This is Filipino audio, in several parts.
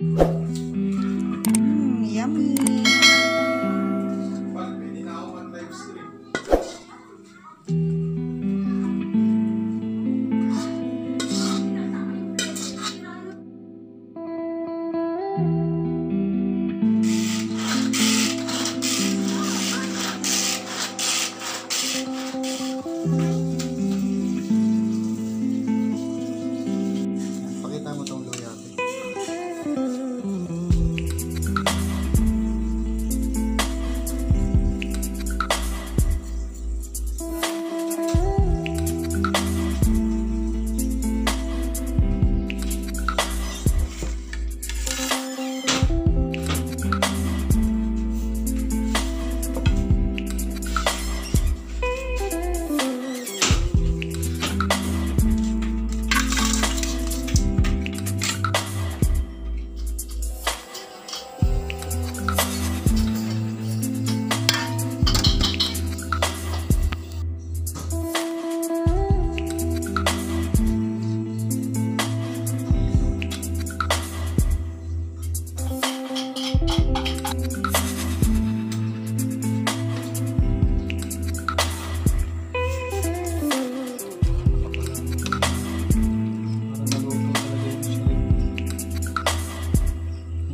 Yummy! Pakita mo tong luya.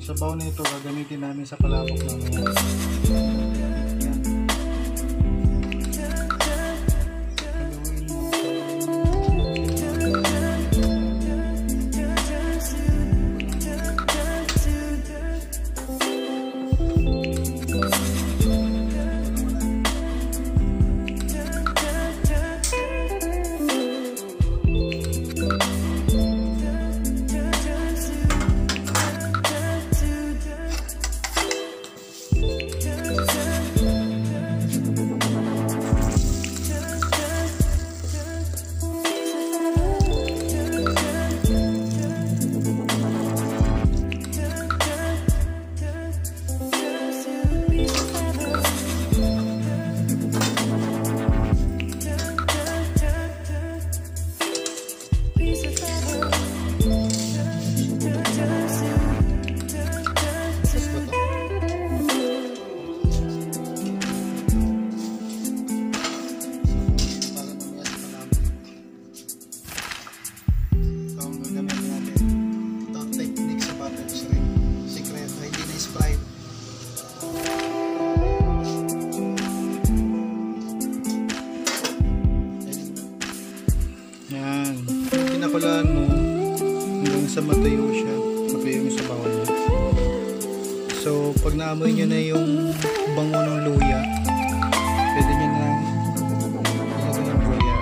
Sabaw na ito gagamitin namin sa palabok namin. Yan. Pinakulaan mo hanggang sa matuyo siya. Matuyo yung sabaw niya. So, pag naamoy nyo na yung bango ng luya, pwede nyo na ilagay yung royal.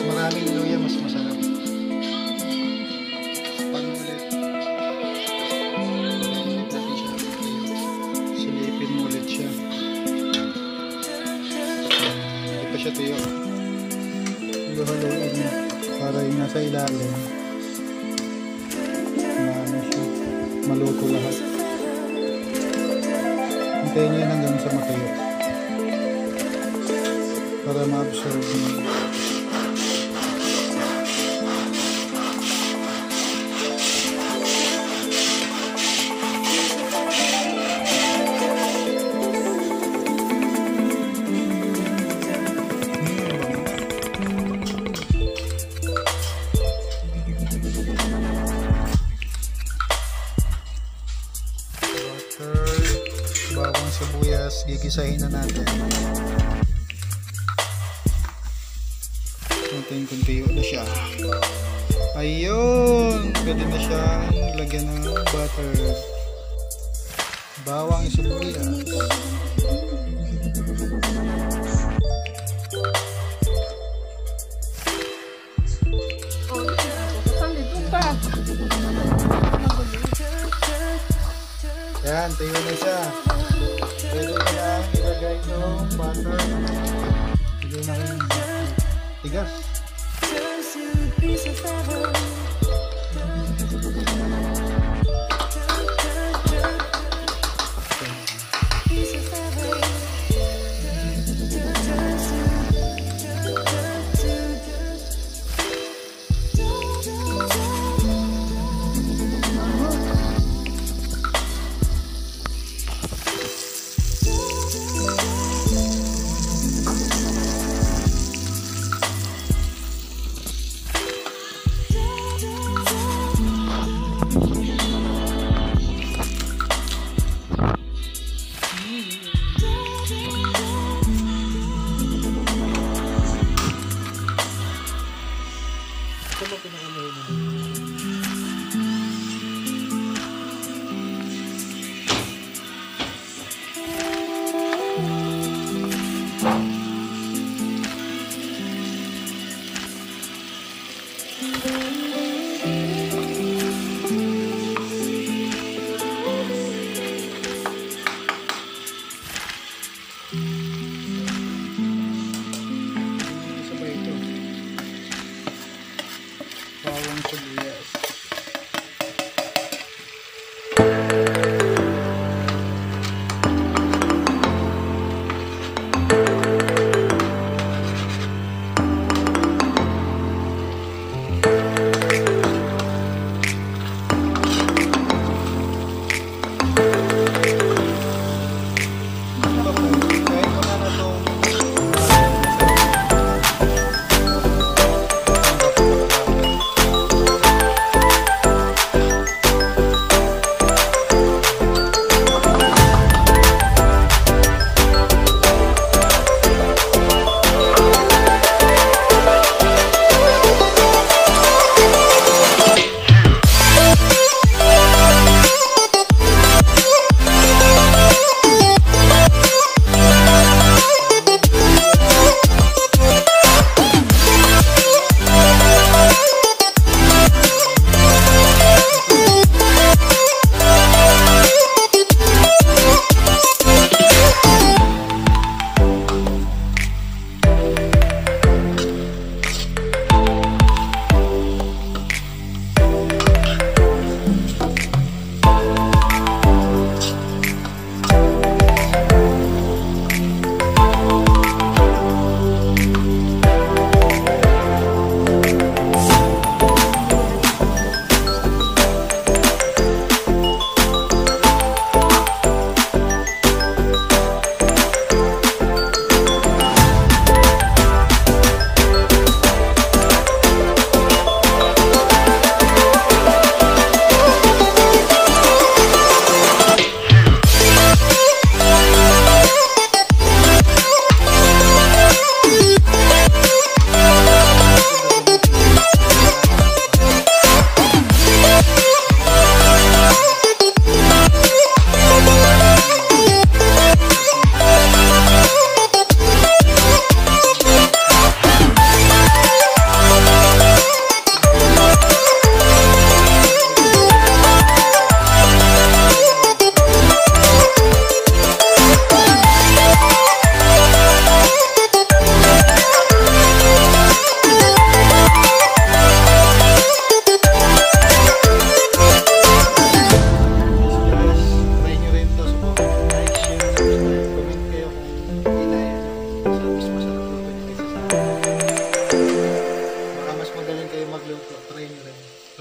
Maraming luya, mas masarap. Panulit. Silipin mo ulit siya. Hindi pa siya tuyo. Haluin mo para yung nasa ilalim maano siya, maluto lahat. Hintayin nyo yun hanggang sa matuyo para ma-absorb mo. bawang sibuyas, gigisahin na natin. Kunti-kunti na siya. Ayun, pwede na siyang lagyan ng butter. Bawang sibuyas. Yan, tuyo na siya. Pwede na lang ilagay itong butter. Ilagay na kayo ng butter. Tigas. Bawang sibuyas.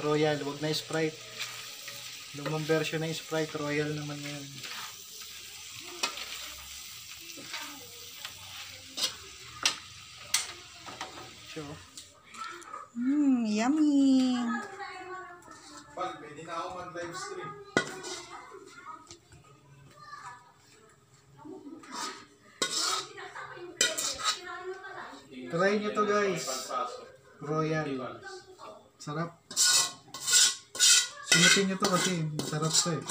Royal, wag na Sprite. Lumang version ng Sprite, Royal naman yan. Sure. Yummy. Pag, pwede na ako mag-live stream. Try nyo to guys. Royal. Sarap. Sunutin nyo to kasi masarap to eh.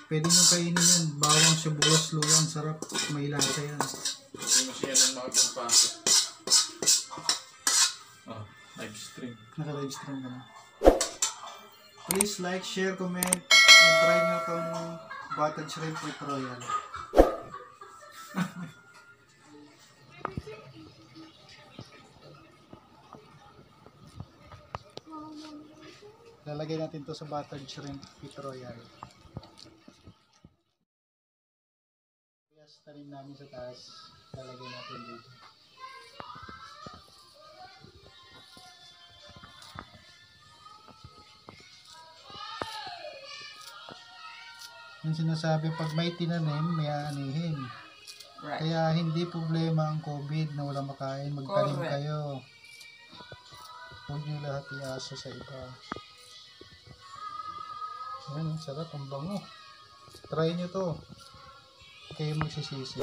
Pwede nyo kainin yan. Bawang, sibuyas, luya. Sarap. May lasa yan. Hindi mo siya nang makapagpasok. Oh, live stream. Naka-live stream ka na. Please like, share, comment, and try nyo itong buttered shrimp with royal. Lalagay natin to sa buttered shrimp with royal. Yes, tanim namin sa taas. Lalagay natin dito. Yung sinasabi, pag may tinanim, may aanihin. Right. Kaya hindi problema ang COVID na wala makain. Magtanim Correct. kayo. Huwag nyo lahat iasa sa iba. Ayan, sarap. Ang bango. Try nyo to. Kayo magsisisi.